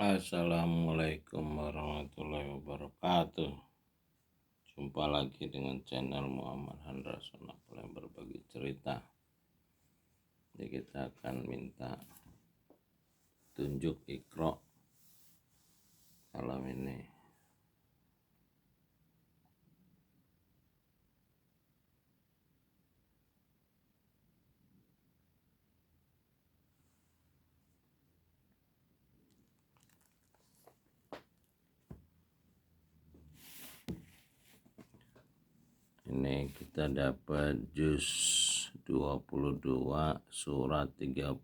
Assalamualaikum warahmatullahi wabarakatuh. Jumpa lagi dengan channel Muhammad Handra Sonapul yang berbagi cerita. Jadi kita akan minta tunjuk Iqra salam ini. Ini kita dapat juz 22 surat 35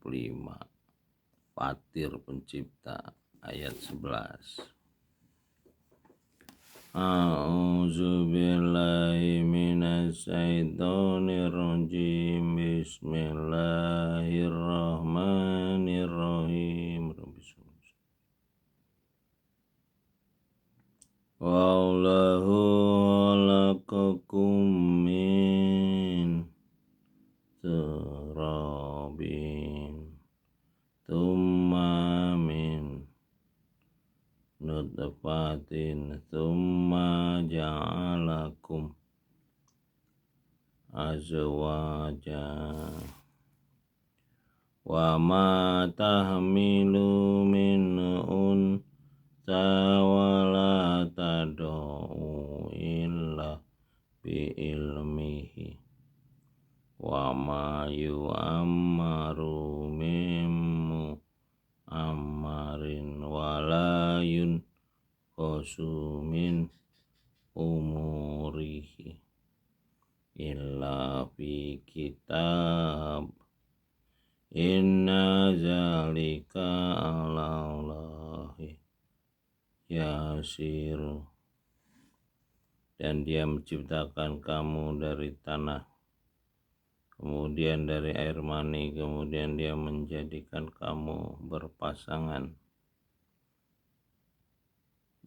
Fatir Pencipta ayat 11. A'udzu billahi minasy syaithanir rajim. Bismillahirrahmanirrahim. Wallahu khalaqakum min turabin thumma min nutfatin thumma ja'alakum azwaja wa ma tahmilu min unsa wa la tad'u illa bi ilmihi wa ma yu'ammaru mimmu amarin walayun kosumin umurihi illa fi kitab inna zalika ala Allahi yasiru. Dan dia menciptakan kamu dari tanah, kemudian dari air mani, kemudian dia menjadikan kamu berpasangan,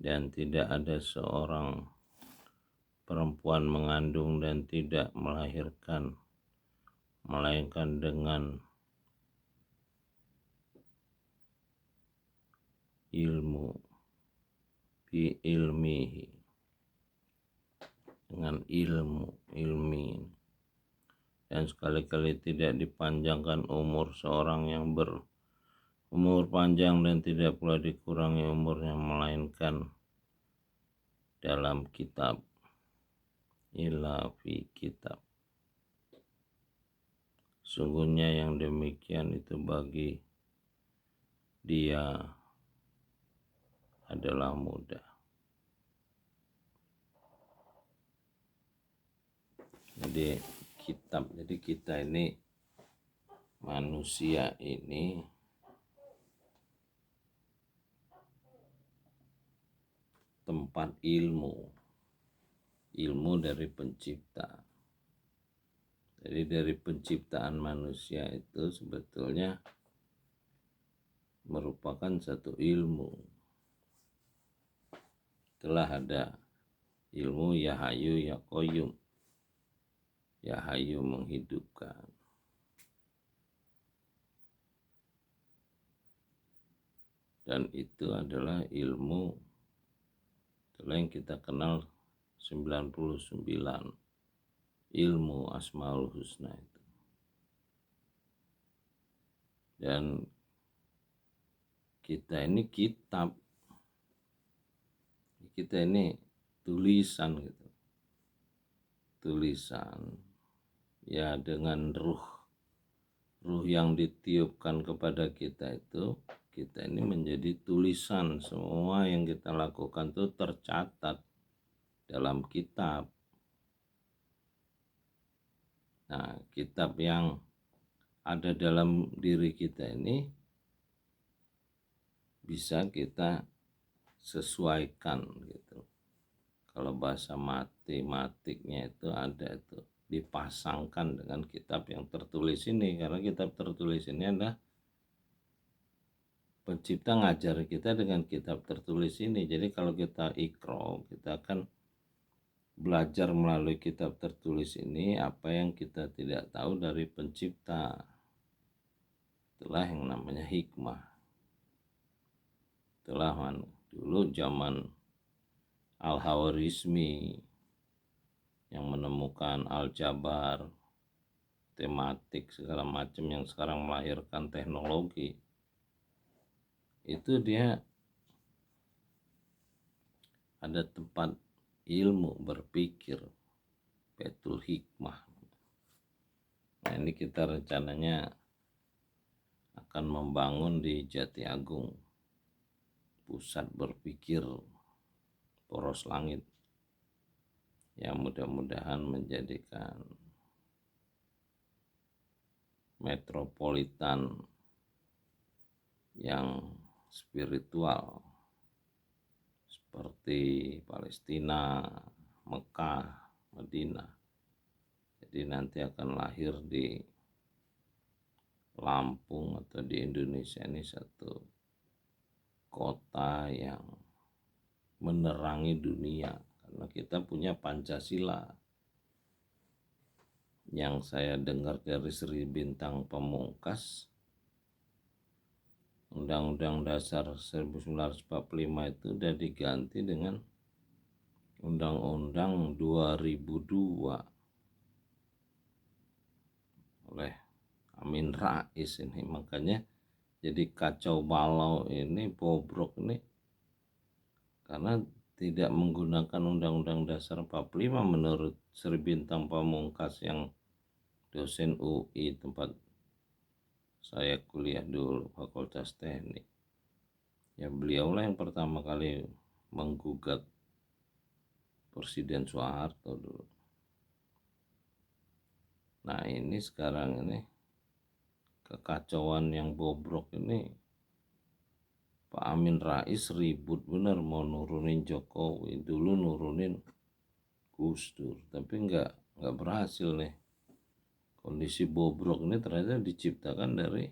dan tidak ada seorang perempuan mengandung dan tidak melahirkan, melainkan dengan ilmu, bi ilmihi, dengan ilmi. Dan sekali-kali tidak dipanjangkan umur seorang yang berumur panjang dan tidak pula dikurangi umurnya, melainkan dalam kitab, illa fi kitab. Sungguhnya yang demikian itu bagi dia adalah mudah. Jadi kitab, jadi kita ini manusia ini tempat ilmu dari pencipta. Jadi dari penciptaan manusia itu sebetulnya merupakan satu ilmu. Telah ada ilmu ya hayu ya qayyum. Ya hayu menghidupkan. Dan itu adalah ilmu yang kita kenal 99 ilmu Asmaul Husna itu. Dan kita ini kitab, kita ini tulisan gitu, tulisan ya, dengan ruh yang ditiupkan kepada kita itu, kita ini menjadi tulisan. Semua yang kita lakukan itu tercatat dalam kitab. Nah, kitab yang ada dalam diri kita ini bisa kita sesuaikan gitu. Kalau bahasa matematiknya itu ada itu, dipasangkan dengan kitab yang tertulis ini, karena kitab tertulis ini adalah pencipta ngajar kita dengan kitab tertulis ini. Jadi kalau kita Iqra, kita akan belajar melalui kitab tertulis ini apa yang kita tidak tahu dari pencipta. Itulah yang namanya hikmah. Itulah dulu zaman Al-Khawarizmi yang menemukan aljabar, tematik segala macam yang sekarang melahirkan teknologi. Itu dia ada tempat ilmu berpikir, Baitul Hikmah. Nah, ini kita rencananya akan membangun di Jati Agung pusat berpikir poros langit yang mudah-mudahan menjadikan metropolitan yang spiritual seperti Palestina, Mekah, Madinah. Jadi nanti akan lahir di Lampung atau di Indonesia ini satu kota yang menerangi dunia, karena kita punya Pancasila yang saya dengar dari Sri Bintang Pamungkas. Undang-Undang Dasar 1945 itu sudah diganti dengan Undang-Undang 2002 oleh Amin Rais ini. Makanya jadi kacau balau ini, bobrok ini, karena tidak menggunakan Undang-Undang Dasar 45 menurut Sri Bintang Pamungkas yang dosen UI tempat saya kuliah dulu, Fakultas Teknik. Ya beliaulah yang pertama kali menggugat Presiden Soeharto dulu. Nah ini sekarang ini kekacauan yang bobrok ini, Pak Amin Rais ribut bener mau nurunin Jokowi, dulu nurunin Gus Dur, tapi nggak berhasil nih. Kondisi bobrok ini ternyata diciptakan dari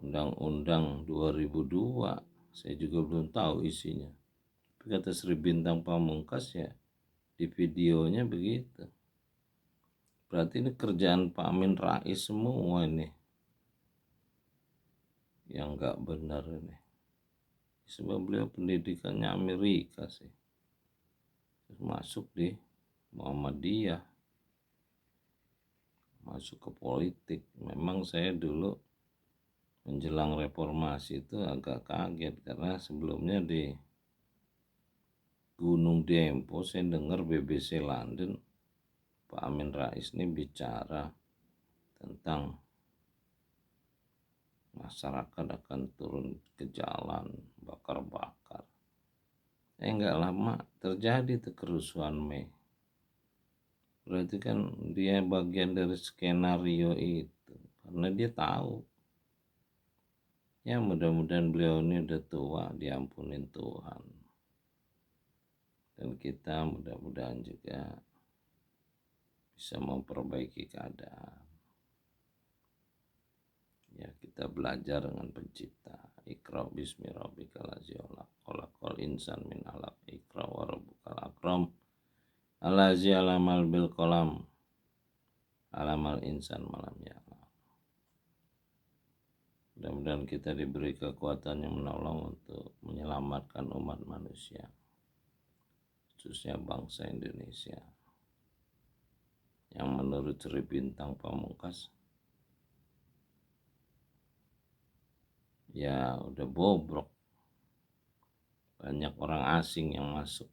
Undang-Undang 2002. Saya juga belum tahu isinya. Tapi kata Sri Bintang Pamungkas ya di videonya begitu. Berarti ini kerjaan Pak Amin Rais semua ini yang nggak benar ini. Sebab beliau pendidikannya Amerika sih. Terus masuk di Muhammadiyah, masuk ke politik. Memang saya dulu menjelang reformasi itu agak kaget, karena sebelumnya di Gunung Dempo saya dengar BBC London Pak Amin Rais ini bicara tentang masyarakat akan turun ke jalan bakar-bakar. Enggak lama terjadi tuh kerusuhan Mei. Berarti kan dia bagian dari skenario itu, karena dia tahu. Ya mudah-mudahan beliau ini udah tua, diampunin Tuhan. Dan kita mudah-mudahan juga bisa memperbaiki keadaan. Ya kita belajar dengan pencipta. Iqra bismi rabbikal ladzi khalaqal insan min 'alaq. Iqra wa rabbukal akram allazi 'allamal bil qalam 'allamal insan malam ya. Mudah-mudahan kita diberi kekuatan yang menolong untuk menyelamatkan umat manusia, khususnya bangsa Indonesia yang menurut Sri Bintang Pamungkas ya udah bobrok, banyak orang asing yang masuk.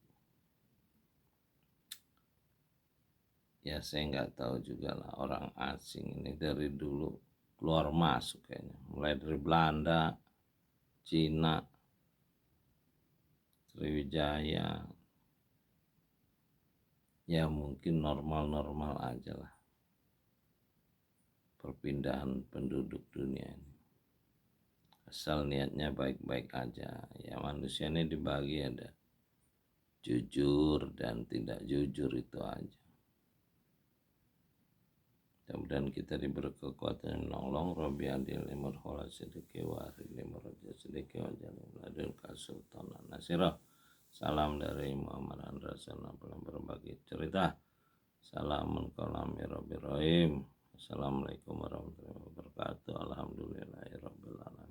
Ya saya nggak tahu juga lah, orang asing ini dari dulu keluar masuk kayaknya, mulai dari Belanda, Cina, Sriwijaya. Ya mungkin normal-normal aja lah perpindahan penduduk dunia ini, asal niatnya baik-baik aja. Ya manusia ini dibagi ada jujur dan tidak jujur, itu aja. Mudah-mudahan kita diberi kekuatan menolong. Rabbi adil limur khola sedeki wari limur raja sedeki wajalim ladun kasultanan nasirah. Salam dari Muhammad Andrasana dalam berbagi cerita. Salamun kalami Rabbi Rahim. Assalamualaikum warahmatullahi wabarakatuh. Alhamdulillahirabbil alamin.